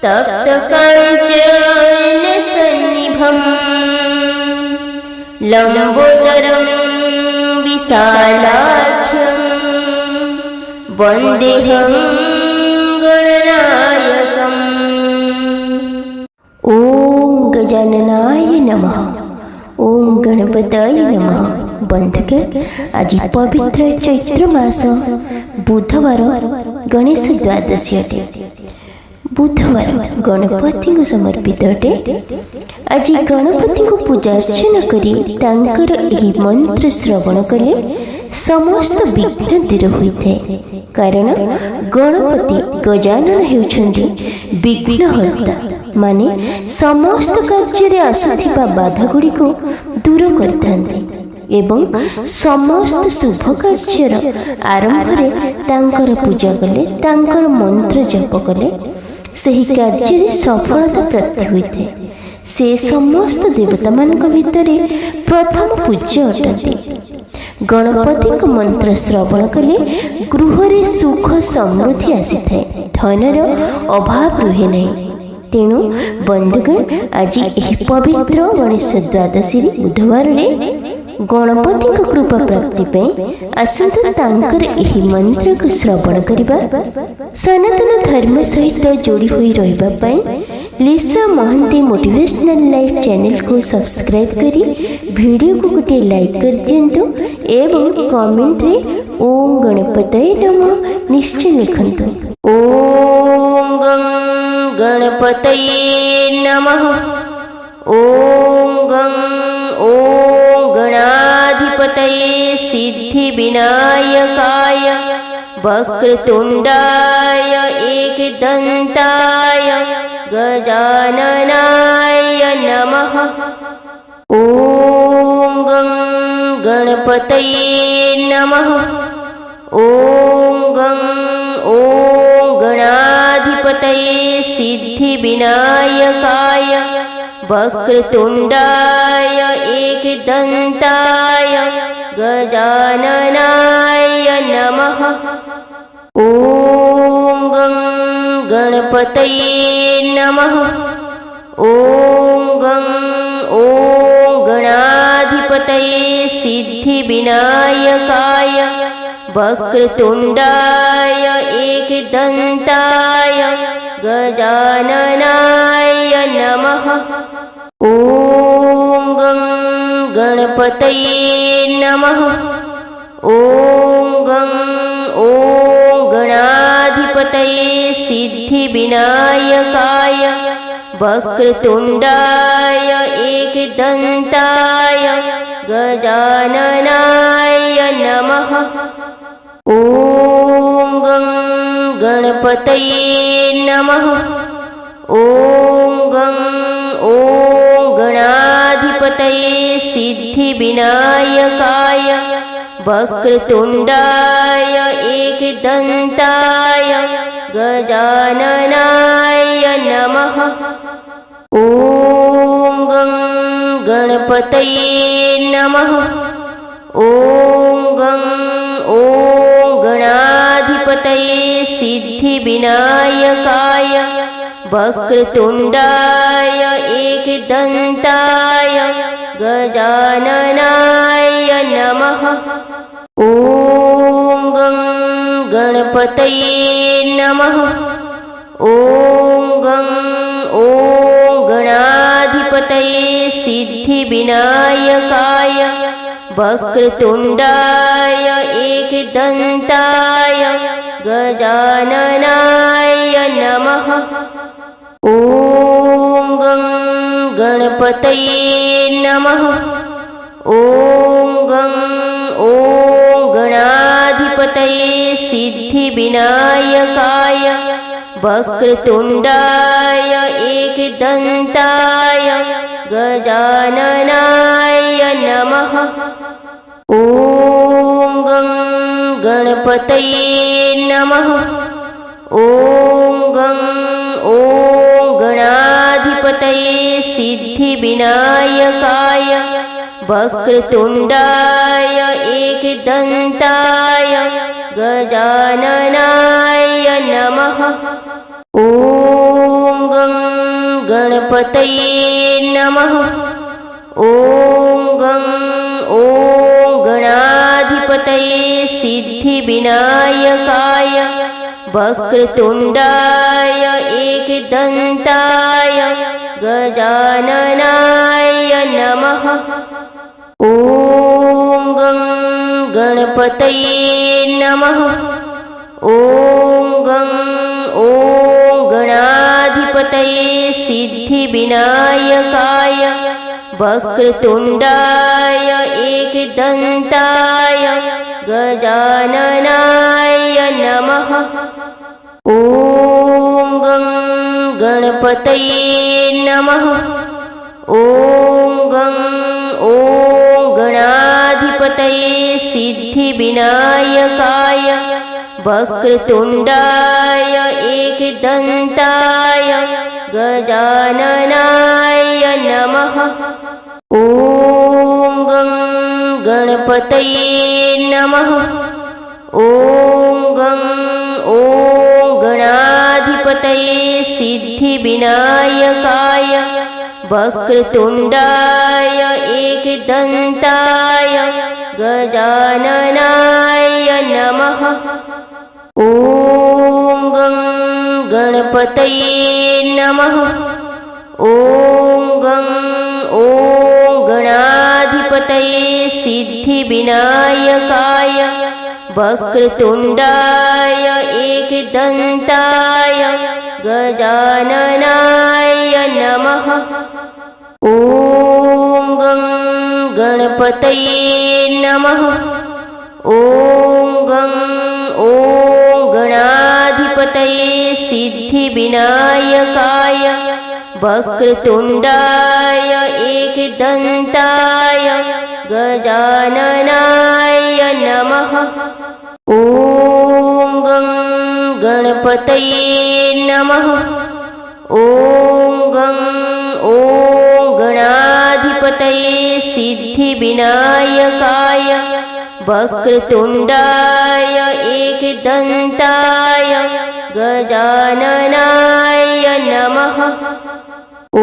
तप्तकाञ्चनसन्निभं लम्बोदरं विशालाख्यं वन्देऽहं गणनायकम्। ॐ गजाननाय नमः। ओम गणपतये नमः। बंधुगण, आज पवित्र चैत्र मास बुधवार गणेश द्वादशी अटे। बुधवार गणपति को समर्पित अटे। आज गणपति को पूजा अर्चना करी तांकर एही मंत्र श्रवण कले समस्त विघ्न दूर होइथे। कारण गणपति गजानन हेउछन्ति विघ्नहर्ता, माने समस्त कार्य आसुथिबा बाधा गुड़ी को दूर करथांते एवं समस्त शुभ कार्यर आरंभ रे तांकर पूजा कले, तांकर मंत्र जप कले सही कार्य सफलता प्राप्ति होइथे। से समस्त देवता मानक भितरे प्रथम पूज्य अटंती। गणपति को मंत्र श्रवण कले गृह रे सुख समृद्धि आसीଥାଏ, धनर अभाव रुहे नहीं। तेणु बंधुगण, आज यही पवित्र गणेश द्वादशी बुधवार रे गणपति को कृपा प्राप्ति पे आसंतु तांकर एही मंत्र को श्रवण करिबा। सनातन धर्म सहित जोड़ी हुई रहिबा पई लिसा महांती मोटिवेशनल लाइफ चैनल को सब्सक्राइब करी वीडियो को गोटे लाइक कर दियंतु एवं कमेंट रे ओम गणपतये नमः निश्चय लिखंतु। ओम गं गणपतये नमः। ओम गं ओम गणाधिपतये सिद्धिविनायकाय वक्रतुंडाय एकदंताय गजाननाय नमः। ओम गं गणपतये नमः। ओम गं ओम गणाधिपतये सिद्धिविनायकाय वक्रतुंडाय एकदंताय गजाननाय नमः। ओम गं गणपतये नमः। ओम गं ओम गणाधिपतये सिद्धिविनायकाय वक्रतुंडाय एकदंताय गजाननाय नमः। ओम गं गणपतये नमः। ओम गं ओम गणाधिपतये सिद्धिविनायकाय वक्रतुंडाय एकदंताय गजाननाय नमः। ओम गं गणपतये नमः। ओम गं ओम गणाधिपतये सिद्धिविनायकाय वक्रतुंडाय एकदंताय गजाननाय नमः। ओम गं गणपतये नमः। ओम गं ओम गणाधिपतये सिद्धिविनायकाय वक्रतुंडाय एकदंताय गजाननाय नमः। ओम गं गणपतये नमः। ओम गं ओम गणाधिपतये सिद्धिविनायकाय वक्रतुंडाय एकदंताय गजाननाय नमः। ओम गं गणपतये नमः। ओम गं ओम गणाधिपतये सिद्धिविनायकाय वक्रतुंडाय एकदंताय गजाननाय नमः। ओम गं गणपतये नमः। ओम गं ओम गणाधिपतये सिद्धिविनायकाय वक्रतुंडाय एकदंताय गजाननाय नमः। ओम गणपतये नमः। ॐ गं ॐ गणाधिपतये सिद्धिविनायकाय वक्रतुण्डाय एकदन्ताय गजाननाय नमः। ॐ गं गणपतये नमः। ॐ गं ॐ गणाधिपतये सिद्धिविनायकाय वक्रतुण्डाय एकदन्ताय गजाननाय नमः। ॐ गं गणपतये नमः। ॐ गं ॐ गणाधिपतये सिद्धिविनायकाय वक्रतुण्डाय एकदन्ताय गजाननाय नमः। ॐ गं गणपतये नमः। ॐ गं ॐ गणाधिपतये सिद्धिविनायकाय वक्रतुण्डाय एकदन्ताय गजाननाय नमः। ॐ गं गणपतये नमः। ॐ गं ॐ गणाधिपतये सिद्धिविनायकाय वक्रतुण्डाय एकदन्ताय गजाननाय नमः। ॐ गं गणपतये नमः। ॐ गं ॐ गणाधिपतये सिद्धिविनायकाय वक्रतुण्डाय एकदन्ताय गजाननाय नमः। ॐ गं गणपतये नमः। ॐ गं ॐ गणाधिपतये सिद्धिविनायकाय वक्रतुण्डाय एकदन्ताय गजाननाय नमः। ॐ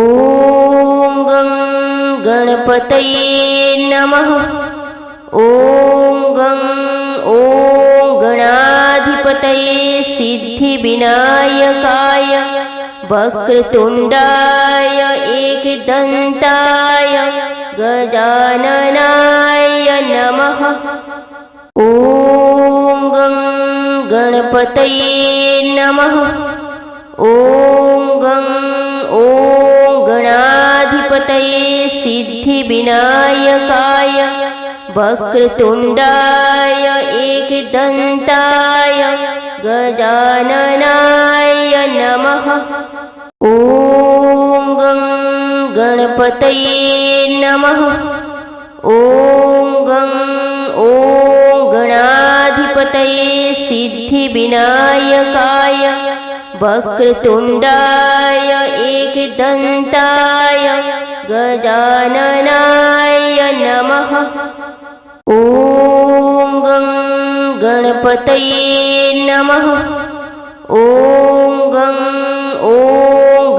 गं गणपतये नमः। ॐ गं ॐ गणाधिपतये सिद्धिविनायकाय वक्रतुण्डाय एकदन्ताय गजाननाय नमः। ॐ गं गणपतये नमः। ॐ गं ॐ गणाधिपतये सिद्धिविनायकाय वक्रतुण्डाय एकदन्ताय गजाननाय नमः। ॐ गं गणपतये नमः। ॐ गं ॐ गणाधिपतये सिद्धिविनायकाय वक्रतुण्डाय एकदन्ताय गजाननाय नमः। ॐ गं गणपतये नमः। ॐ गं ॐ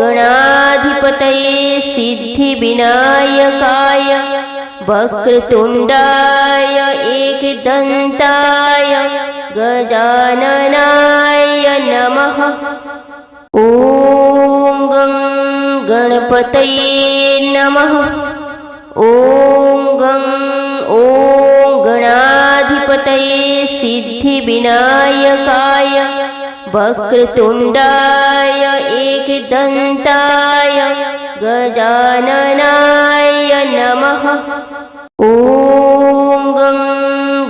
गणाधिपतये सिद्धिविनायकाय वक्रतुण्डाय एकदन्ताय गजाननाय नमः। ॐ गं गणपतये नमः। ॐ गं ॐ गणाधिपतये सिद्धिविनायकाय वक्रतुण्डाय एकदन्ताय गजाननाय नमः। ॐ गं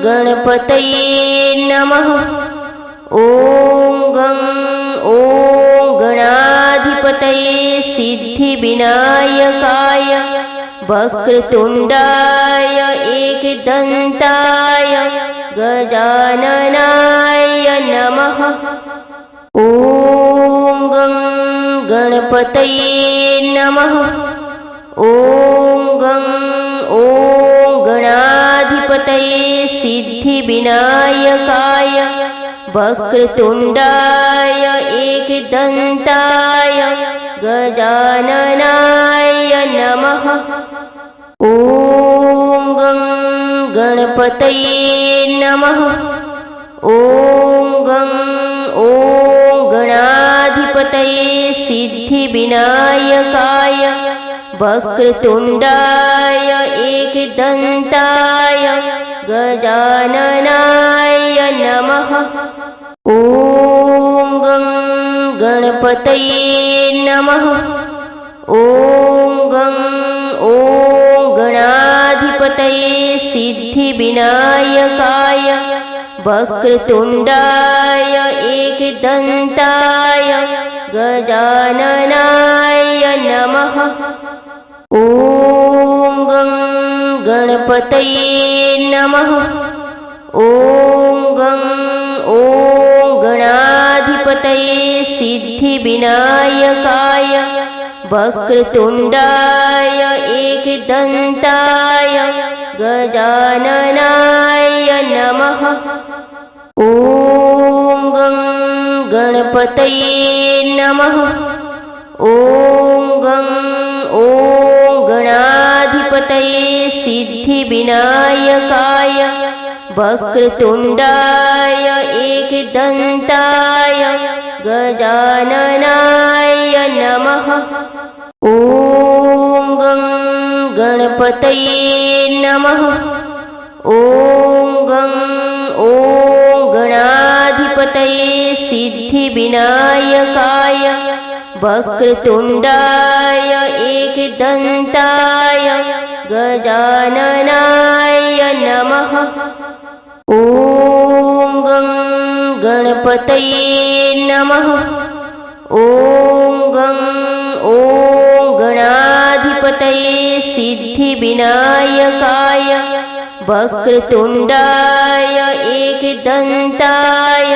गणपतये नमः। ॐ गं ॐ गणाधिपतये सिद्धिविनायकाय वक्रतुण्डाय एकदन्ताय गजाननाय नमः। ॐ गं गणपतये नमः। ॐ गं ॐ गणाधिपतये सिद्धिविनायकाय वक्रतुण्डाय एकदन्ताय गजाननाय नमः। ॐ गं गणपतये नमः। ॐ गणाधिपतये सिद्धिविनायकाय वक्रतुण्डाय एकदन्ताय गजाननाय नमः। ॐ गं गणपतये नमः। ॐ गणाधिपतये सिद्धिविनायकाय वक्रतुण्डाय एकदन्ताय गजाननाय नमः। ॐ गं गणपतये नमः। ॐ गणाधिपतये सिद्धिविनायकाय वक्रतुण्डाय एकदन्ताय गजाननाय नमः। ॐ गं गणपतये नमः। ॐ गणाधिपतये सिद्धिविनायकाय वक्रतुण्डाय एकदन्ताय गजाननाय नमः। ॐ गं गणपतये नमः। ॐ गणाधिपतये सिद्धिविनायकाय वक्रतुण्डाय एकदन्ताय गजाननाय नमः। ॐ गं गणपतये नमः। ॐ गणाधिपतये सिद्धिविनायकाय वक्रतुण्डाय एकदन्ताय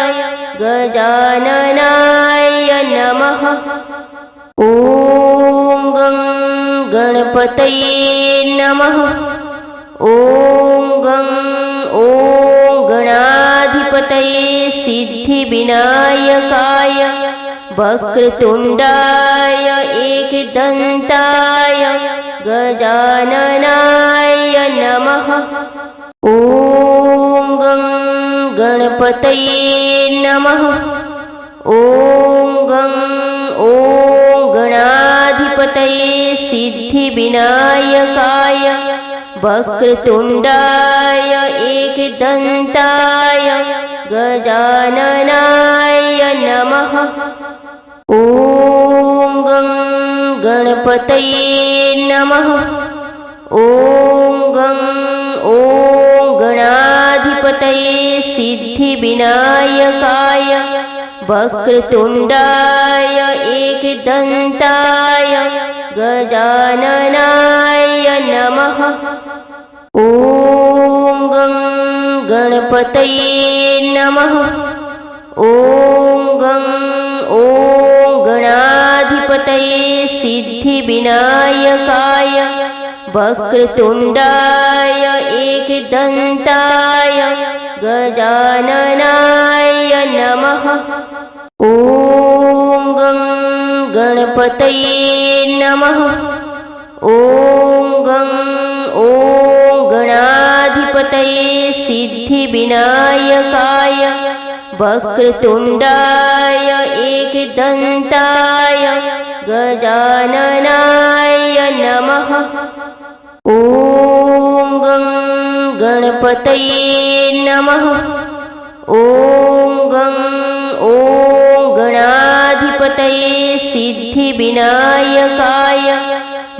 गजाननाय नमः। ॐ गं गणपतये नमः। ॐ गणाधिपतये सिद्धिविनायकाय वक्रतुण्डाय एकदन्ताय गजाननाय नमः। ॐ गं गणपतये नमः। ॐ गणाधिपतये सिद्धिविनायकाय वक्रतुण्डाय एकदन्ताय गजाननाय नमः। ॐ गं गणपतये नमः। ॐ गणाधिपतये सिद्धिविनायकाय वक्रतुण्डाय एकदन्ताय गजाननाय नमः। ॐ गं गणपतये नमः। ॐ गणाधिपतये सिद्धिविनायकाय वक्रतुण्डाय एकदन्ताय गजाननाय नमः। ॐ गं गणपतये नमः। ॐ गणाधिपतये सिद्धिविनायकाय वक्रतुण्डाय एकदन्ताय गजाननाय नमः। ॐ गं गणपतये नमः। ॐ गणाधिपतये सिद्धिविनायकाय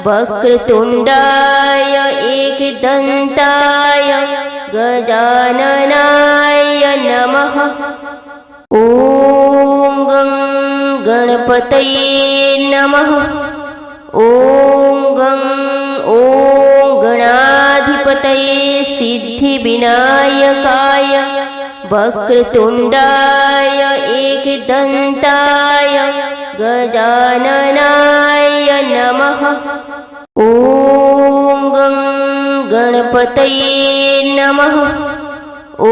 वक्रतुण्डाय एकदन्ताय गजाननाय नमः। ॐ गं गणपतये नमः। ॐ गणाधिपतये सिद्धिविनायकाय वक्रतुण्डाय एकदन्ताय गजाननाय नमः। ॐ गं गणपतये नमः। ॐ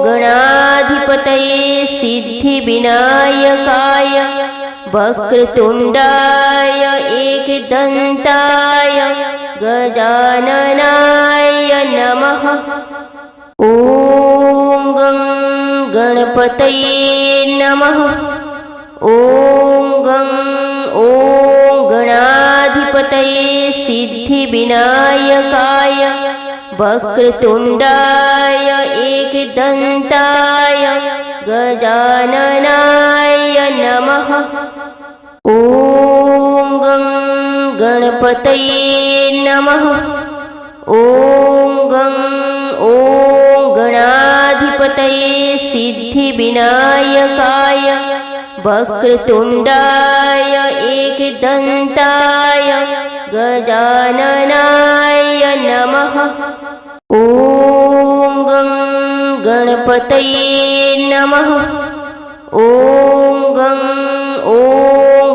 गणाधिपतये सिद्धिविनायकाय वक्रतुण्डाय एकदन्ताय गजाननाय नमः। ॐ गं गणपतये नमः। ॐ गणाधिपतये सिद्धिविनायकाय वक्रतुण्डाय एकदन्ताय गजाननाय नमः। ॐ गं गणपतये नमः। ॐ गणाधिपतये सिद्धिविनायकाय वक्रतुण्डाय एकदन्ताय गजाननाय नमः। ॐ गं गणपतये नमः। ॐ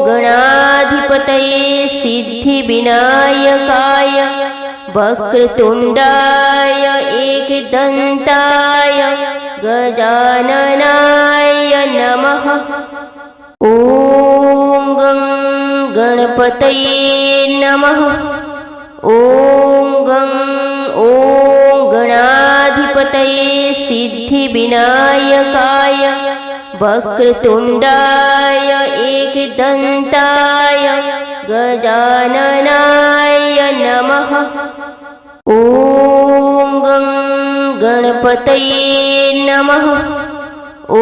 गणाधिपतये सिद्धिविनायकाय वक्रतुण्डाय एकदन्ताय गजाननाय नमः। ॐ गं गणपतये नमः। ॐ गणाधिपतये सिद्धिविनायकाय वक्रतुण्डाय एकदन्ताय गजाननाय नमः। ॐ गं गणपतये नमः। ॐ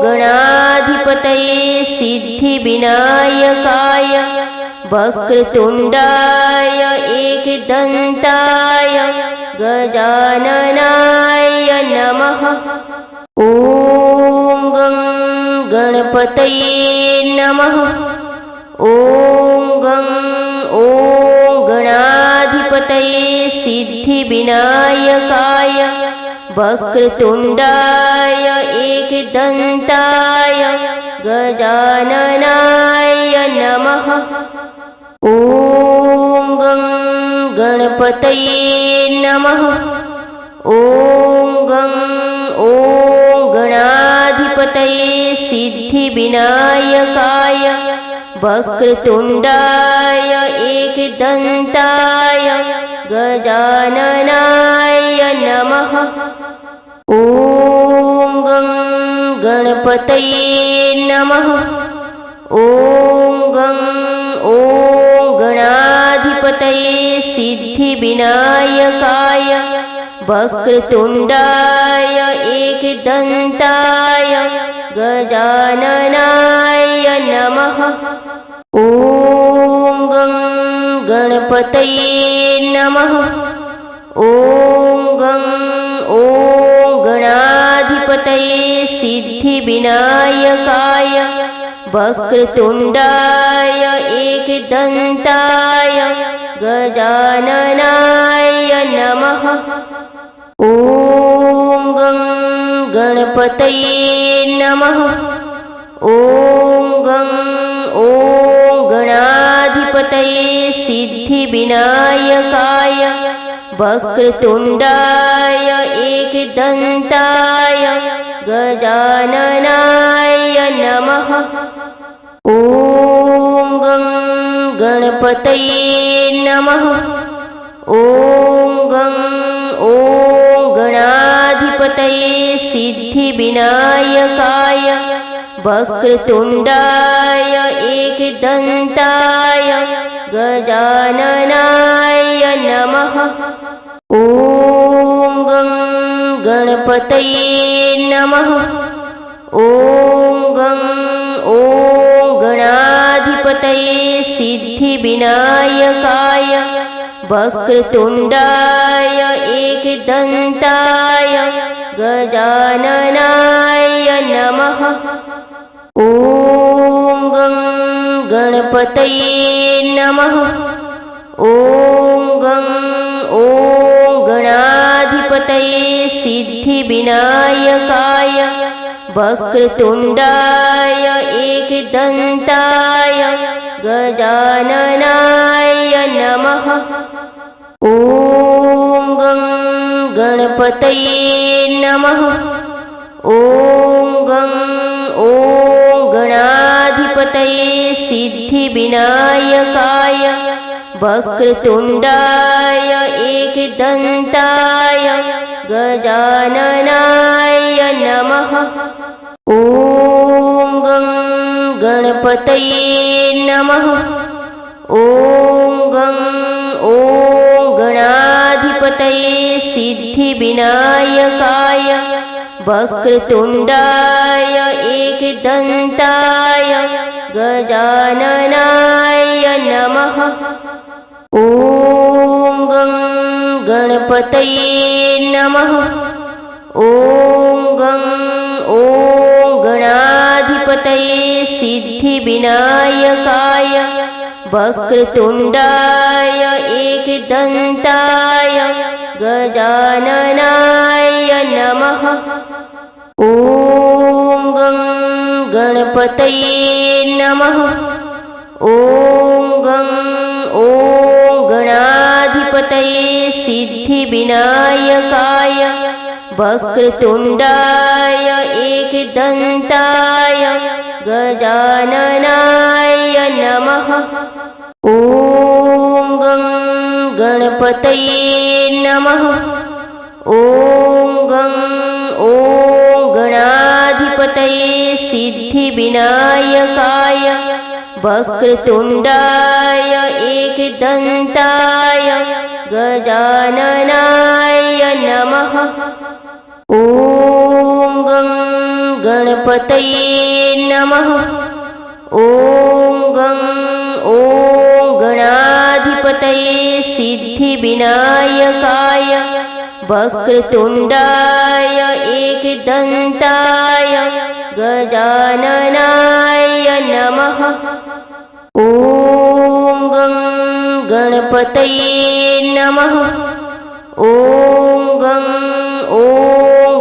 गणाधिपतये सिद्धिविनायकाय वक्रतुण्डाय एकदन्ताय गजाननाय नमः। ॐ गं गणपतये नमः। ॐ गणाधिपतये सिद्धिविनायकाय वक्रतुण्डाय एकदन्ताय गजाननाय नमः। ॐ गं गणपतये नमः। ॐ गणाधिपतये सिद्धिविनायकाय वक्रतुण्डाय एकदन्ताय गजाननाय नमः। ॐ गं गणपतये नमः। ॐ गणाधिपतये सिद्धिविनायकाय वक्रतुण्डाय एकदन्ताय गजाननाय नमः। ॐ गं गणपतये नमः। ॐ गणाधिपतये सिद्धिविनायकाय वक्रतुण्डाय एकदन्ताय गजाननाय नमः। ॐ गं गणपतये नमः। ॐ गणाधिपतये सिद्धिविनायकाय वक्रतुण्डाय एकदन्ताय गजाननाय नमः। ॐ गं गणपतये नमः। ॐ गणाधिपतये सिद्धिविनायकाय वक्रतुण्डाय एकदन्ताय गजाननाय नमः। ॐ गं गणपतये नमः। ॐ गणाधिपतये सिद्धिविनायकाय वक्रतुण्डाय एकदन्ताय गजाननाय नमः। ॐ गं गणपतये नमः। ॐ गणाधिपतये सिद्धिविनायकाय वक्रतुण्डाय एकदन्ताय गजाननाय नमः। ॐ गं गणपतये नमः। ॐ गणाधिपतये सिद्धिविनायकाय वक्रतुण्डाय एकदन्ताय गजाननाय नमः। ॐ गं गणपतये नमः। ॐ गणाधिपतये सिद्धिविनायकाय वक्रतुण्डाय एकदन्ताय गजाननाय नमः। ॐ गं गणपतये नमः। ॐ गणाधिपतये सिद्धिविनायकाय वक्रतुण्डाय एकदन्ताय गजाननाय नमः। ॐ गं गणपतये नमः। ॐ गणाधिपतये सिद्धिविनायकाय वक्रतुण्डाय एकदन्ताय गजाननाय नमः। ॐ गं गणपतये नमः। ॐ गणाधिपतये सिद्धिविनायकाय वक्रतुण्डाय एकदन्ताय गजाननाय नमः। ॐ गं गणपतये नमः। ॐ गणाधिपतये सिद्धिविनायकाय वक्रतुण्डाय एकदन्ताय गजाननाय नमः। ॐ गं गणपतये नमः। ॐ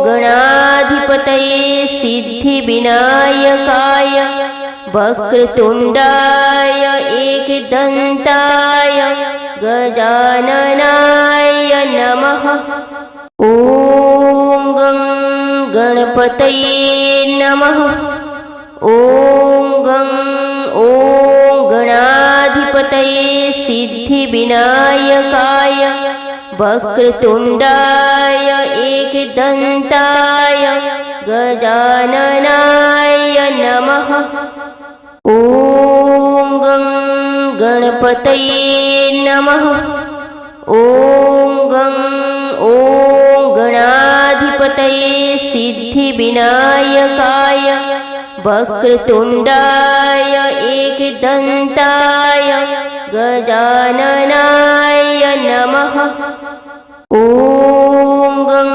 गणाधिपतये सिद्धिविनायकाय वक्रतुण्डाय एकदन्ताय गजाननाय नमः। ॐ गं गणपतये नमः। ॐ गणाधिपतये सिद्धिविनायकाय वक्रतुण्डाय एकदन्ताय गजाननाय नमः। ॐ गं गणपतये नमः। ॐ गणाधिपतये सिद्धिविनायकाय वक्रतुण्डाय एकदन्ताय गजाननाय नमः। ॐ गं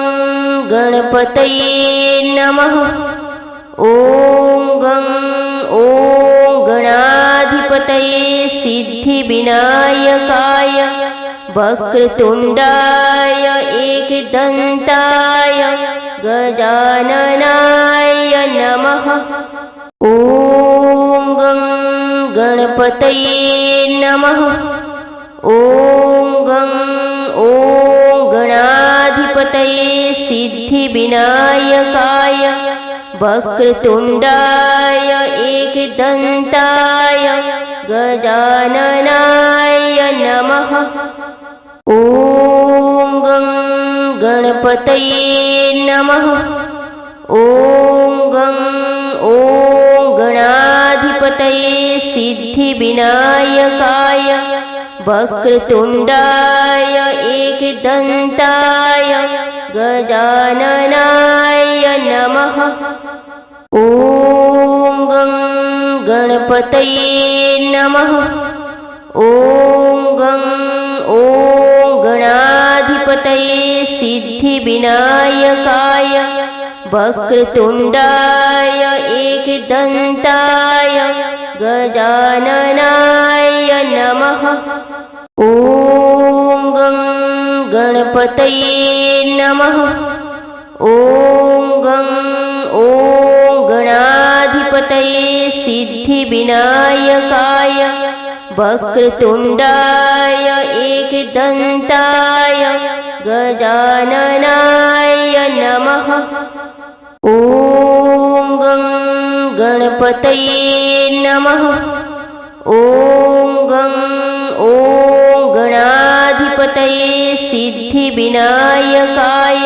गणपतये नमः। ॐ गणाधिपतये सिद्धिविनायकाय वक्रतुण्डाय एकदन्ताय गजाननाय नमः। ॐ गं गणपतये नमः। ॐ गणाधिपतये सिद्धिविनायकाय वक्रतुण्डाय एकदन्ताय गजाननाय नमः। ॐ गं गणपतये नमः। ॐ गणाधिपतये सिद्धिविनायकाय वक्रतुण्डाय एकदन्ताय गजाननाय नमः। ॐ गं गणपतये नमः। ॐ गणाधिपतये सिद्धिविनायकाय वक्रतुण्डाय एकदन्ताय गजाननाय नमः। ॐ गं गणपतये नमः। ॐ गणाधिपतये सिद्धिविनायकाय वक्रतुण्डाय एकदन्ताय गजाननाय नमः। ॐ गं गणपतये नमः। ॐ गं ॐ गणाधिपतये सिद्धिविनायकाय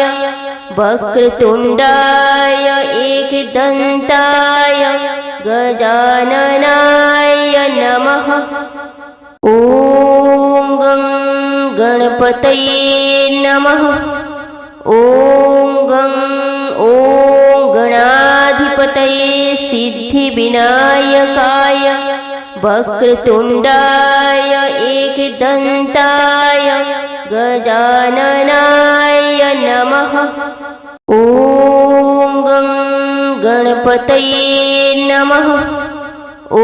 वक्रतुण्डाय एकदन्ताय गजाननाय नमः। ॐ गं गणपतये नमः। ॐ गं ॐ गणाधिपतये सिद्धिविनायकाय वक्रतुण्डाय एकदन्ताय गजाननाय नमः। ॐ गं गणपतये नमः। ॐ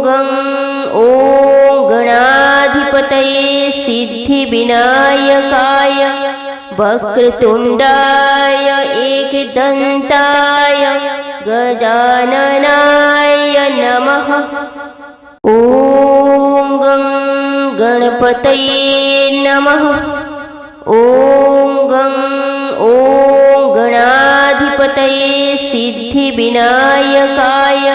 गं ॐ गणाधिपतये सिद्धिविनायकाय वक्रतुण्डाय एकदन्ताय गजाननाय नमः। ॐ गं गणपतये नमः। ॐ गं ॐ गणाधिपतये सिद्धिविनायकाय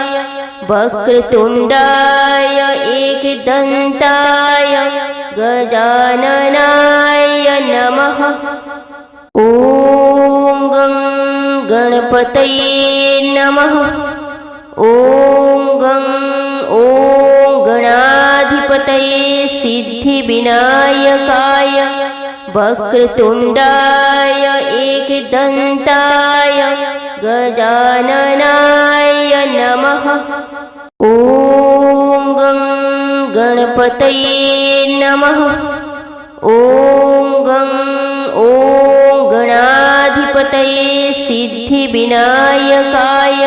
वक्रतुण्डाय एकदन्ताय गजाननाय नमः। ॐ गं गणपतये नमः। ॐ गं ॐ गणाधिपतये सिद्धिविनायकाय वक्रतुण्डाय एकदन्ताय गजाननाय नमः। ॐ गं गणपतये नमः। ॐ गं ॐ गणाधिपतये सिद्धिविनायकाय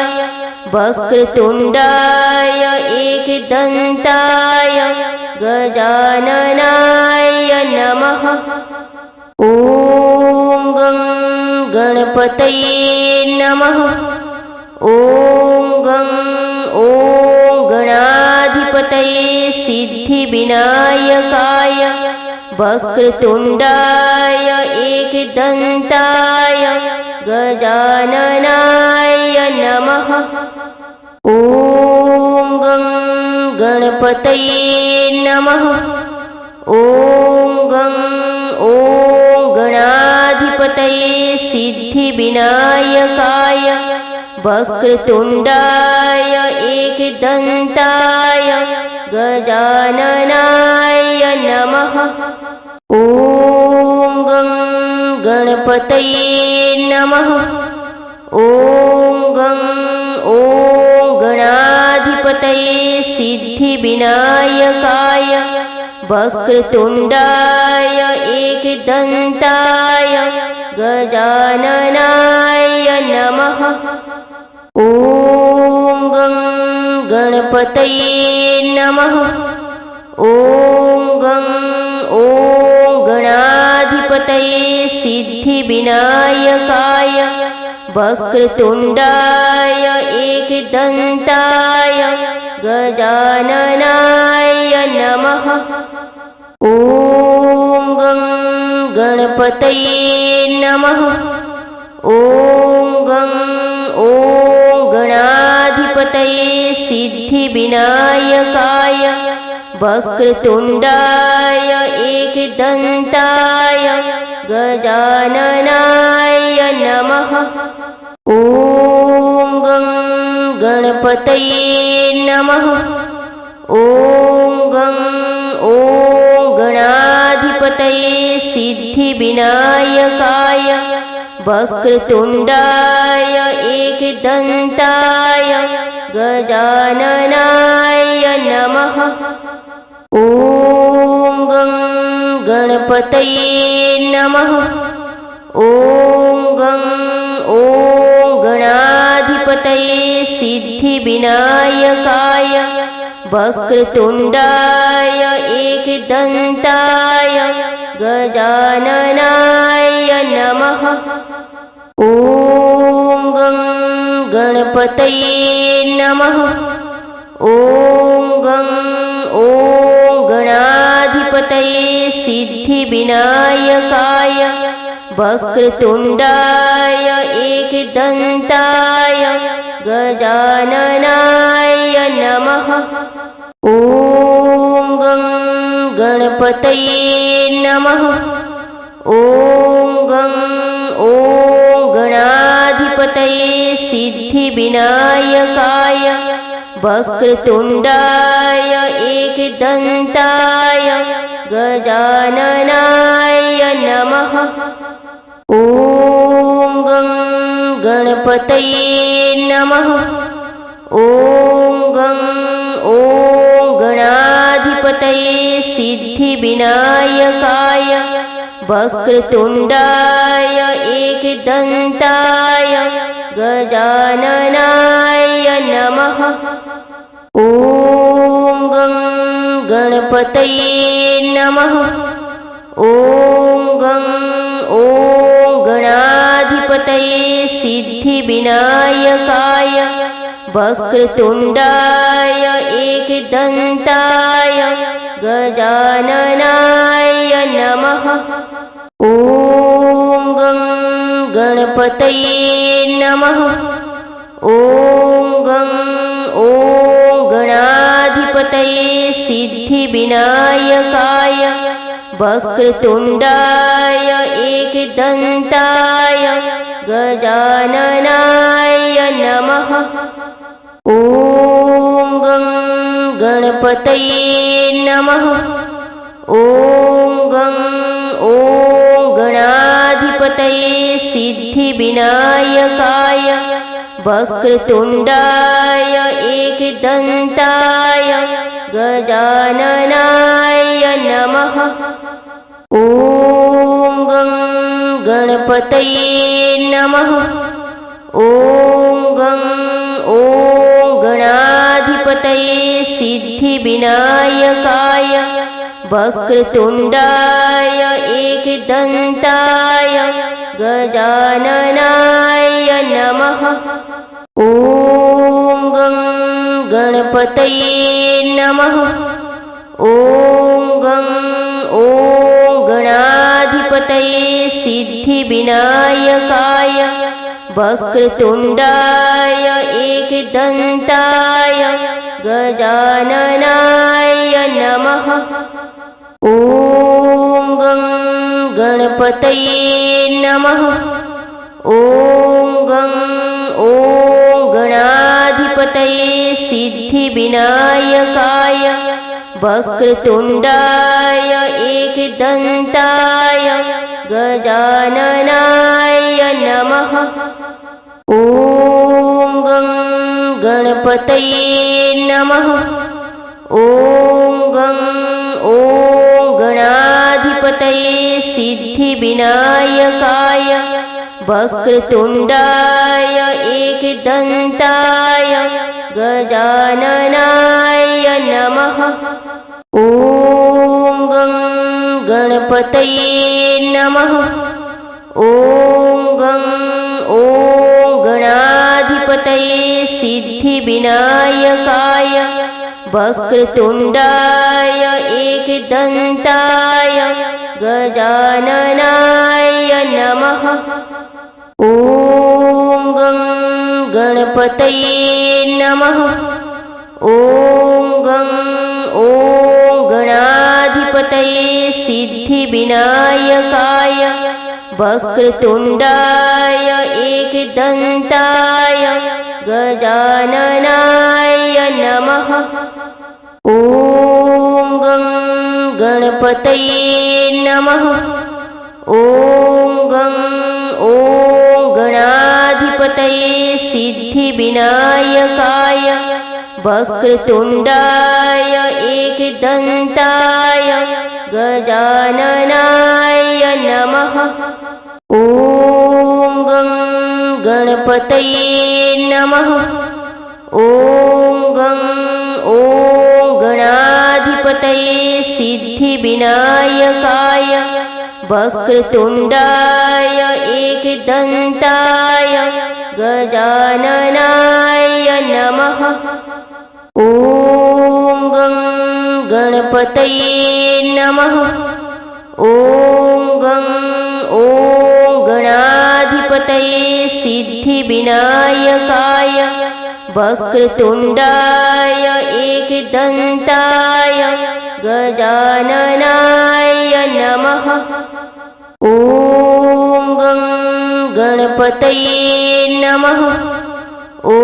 वक्रतुण्डाय एकदन्ताय गजाननाय नमः। ॐ गं गणपतये नमः। ॐ गं ॐ गणाधिपतये सिद्धिविनायकाय वक्रतुण्डाय एकदन्ताय गजाननाय नमः। ॐ गं गणपतये नमः। ॐ गं ॐ गणाधिपतये सिद्धिविनायकाय वक्रतुण्डाय एकदन्ताय गजाननाय नमः। ॐ गं गणपतये नमः। ॐ गं ॐ गणाधिपतये सिद्धिविनायकाय वक्रतुण्डाय एकदन्ताय गजाननाय नमः। ॐ गं गणपतये नमः। ॐ गं ॐ गणाधिपतये सिद्धिविनायकाय वक्रतुण्डाय एकदन्ताय गजाननाय नमः। ॐ गं गणपतये नमः। ॐ गं ॐ गणाधिपतये सिद्धिविनायकाय वक्रतुण्डाय एकदन्ताय गजाननाय नमः। ॐ गं गणपतये नमः। ॐ गं ॐ गणाधिपतये सिद्धिविनायकाय वक्रतुण्डाय एकदन्ताय गजाननाय नमः। ॐ गं गणपतये नमः। ॐ गं ॐ गणाधिपतये सिद्धिविनायकाय वक्रतुण्डाय एकदन्ताय गजाननाय नमः। ॐ गं गणपतये नमः। ॐ गं ॐ गणाधिपतये सिद्धिविनायकाय वक्रतुण्डाय एकदन्ताय गजाननाय नमः। ॐ गं गणपतये नमः। ॐ गणाधिपतये सिद्धिविनायकाय वक्रतुण्डाय एकदन्ताय गजाननाय नमः। ॐ गं गणपतये नमः। ॐ गणाधिपतये सिद्धिविनायकाय वक्रतुण्डाय एकदन्ताय गजाननाय नमः। ॐ गं गणपतये नमः। ॐ गणाधिपतये सिद्धिविनायकाय वक्रतुण्डाय एकदन्ताय गजाननाय नमः। ॐ गं गणपतये नमः। ॐ गणाधिपतये सिद्धिविनायकाय वक्रतुण्डाय एकदन्ताय गजाननाय नमः। ॐ गं गणपतये नमः। ॐ गणाधिपतये सिद्धिविनायकाय वक्रतुण्डाय एकदन्ताय गजाननाय नमः। ॐ गं गणपतये नमः। ॐ गणाधिपतये सिद्धिविनायकाय वक्रतुण्डाय एकदन्ताय गजाननाय नमः। ॐ गं गणपतये नमः। ॐ गणाधिपतये सिद्धिविनायकाय वक्रतुण्डाय एकदन्ताय गजाननाय नमः। ॐ गं गणपतये नमः। ॐ गणाधिपतये सिद्धिविनायकाय वक्रतुण्डाय एकदन्ताय गजाननाय नमः। ॐ गं गणपतये नमः। ॐ गणाधिपतये सिद्धिविनायकाय वक्रतुण्डाय एकदन्ताय गजाननाय नमः। ॐ गं गणपतये नमः। ॐ गणाधिपतये सिद्धिविनायकाय वक्रतुण्डाय एकदन्ताय गजाननाय नमः। ॐ गं गणपतये नमः। ॐ गणाधिपतये सिद्धिविनायकाय वक्रतुण्डाय एकदन्ताय गजाननाय नमः। ॐ गं गणपतये नमः। ॐ गणाधिपतये सिद्धिविनायकाय वक्रतुण्डाय एकदन्ताय गजाननाय नमः। ॐ गं गणपतये नमः। ॐ गणाधिपतये सिद्धिविनायकाय वक्रतुण्डाय एकदन्ताय गजाननाय नमः। ॐ गं गणपतये नमः। ॐ गणाधिपतये सिद्धिविनायकाय वक्रतुण्डाय एकदन्ताय गजाननाय नमः। ॐ गं गणपतये नमः। ॐ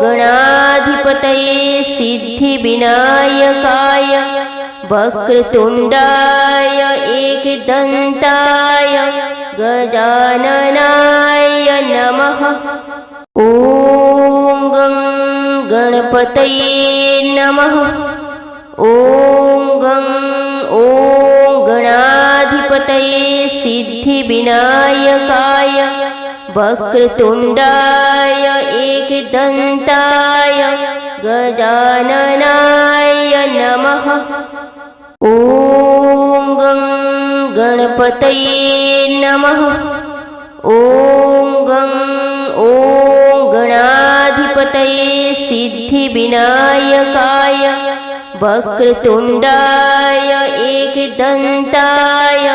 गणाधिपतये सिद्धिविनायकाय वक्रतुण्डाय एकदन्ताय गजाननाय नमः। ॐ गं गणपतये नमः। ॐ गणाधिपतये सिद्धिविनायकाय वक्रतुण्डाय एकदन्ताय गजाननाय नमः। ॐ गं गणपतये नमः। ॐ गणाधिपतये सिद्धिविनायकाय वक्रतुण्डाय एकदन्ताय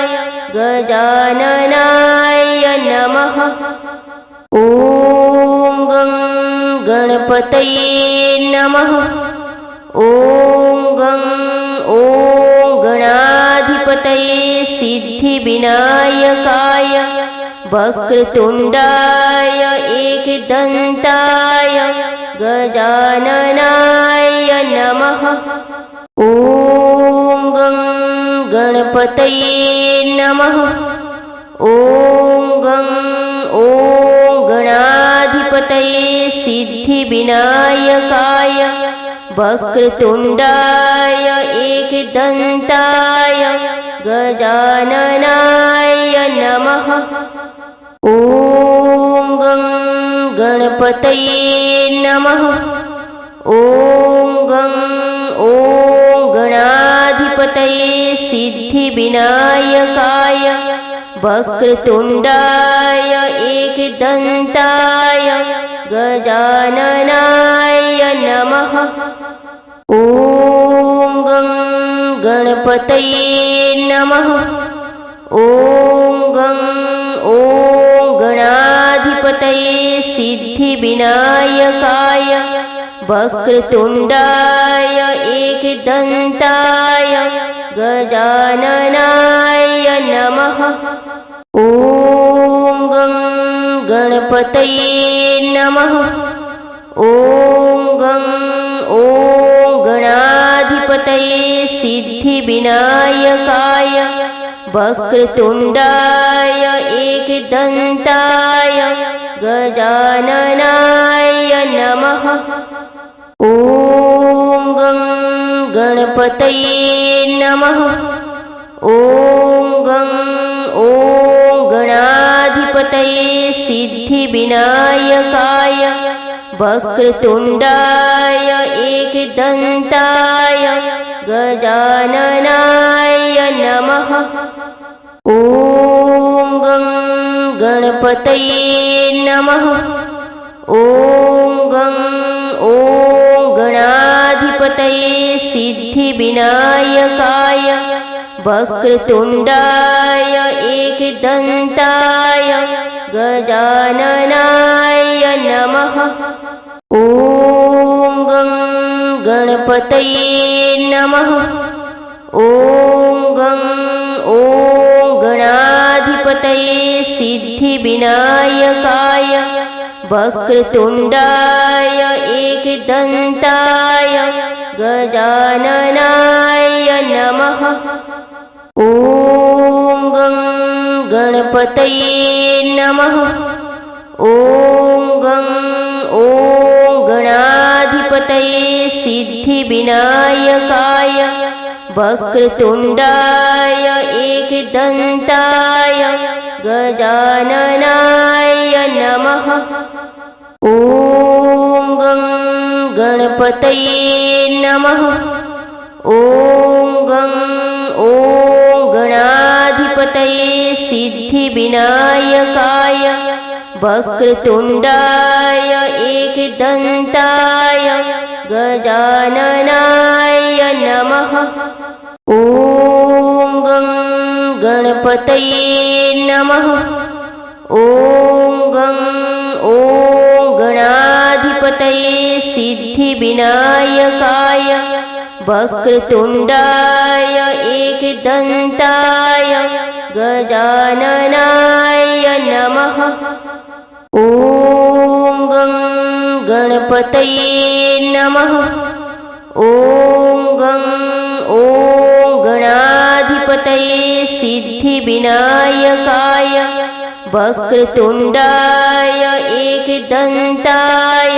गजाननाय नमः। ॐ गं गणपतये नमः। ॐ गणाधिपतये सिद्धिविनायकाय वक्रतुण्डाय एकदन्ताय गजाननाय नमः। ॐ गं गणपतये नमः। ॐ गणाधिपतये सिद्धिविनायकाय वक्रतुण्डाय एकदन्ताय गजाननाय नमः। ॐ गं गणपतये नमः। ॐ गणाधिपतये सिद्धिविनायकाय वक्रतुण्डाय एकदन्ताय गजाननाय नमः। ॐ गं गणपतये नमः। ॐ गणाधिपतये सिद्धिविनायकाय वक्रतुण्डाय एकदन्ताय गजाननाय नमः। ॐ गं गणपतये नमः। ॐ गणाधिपतये सिद्धिविनायकाय वक्रतुण्डाय एकदन्ताय गजाननाय नमः। ॐ गं गणपतये नमः। ॐ गणाधिपतये सिद्धिविनायकाय वक्रतुण्डाय एकदन्ताय गजाननाय नमः। ॐ गं गणपतये नमः। ॐ गणाधिपतये सिद्धिविनायकाय वक्रतुण्डाय एकदन्ताय गजाननाय नमः। ॐ गं गणपतये नमः। ॐ गणाधिपतये सिद्धिविनायकाय वक्रतुण्डाय एकदन्ताय गजाननाय नमः। ॐ गं गणपतये नमः। ॐ गणाधिपतये सिद्धिविनायकाय वक्रतुण्डाय एकदन्ताय गजाननाय नमः। ॐ गं गणपतये नमः। ॐ गणाधिपतये सिद्धिविनायकाय वक्रतुण्डाय एकदन्ताय गजाननाय नमः। ॐ गं गणपतये नमः। ॐ गणाधिपतये सिद्धिविनायकाय वक्रतुण्डाय एकदन्ताय गजाननाय नमः। ॐ गं गणपतये नमः। ॐ गणाधिपतये सिद्धिविनायकाय वक्रतुण्डाय एकदन्ताय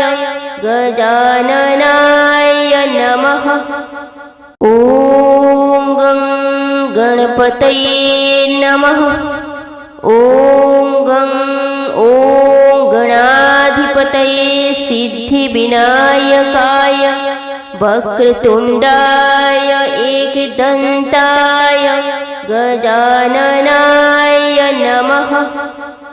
गजाननाय नमः। ॐ गं गणपतये नमः। ॐ गणाधिपतये सिद्धिविनायकाय वक्रतुण्डाय एकदन्ताय गजाननाय नमः।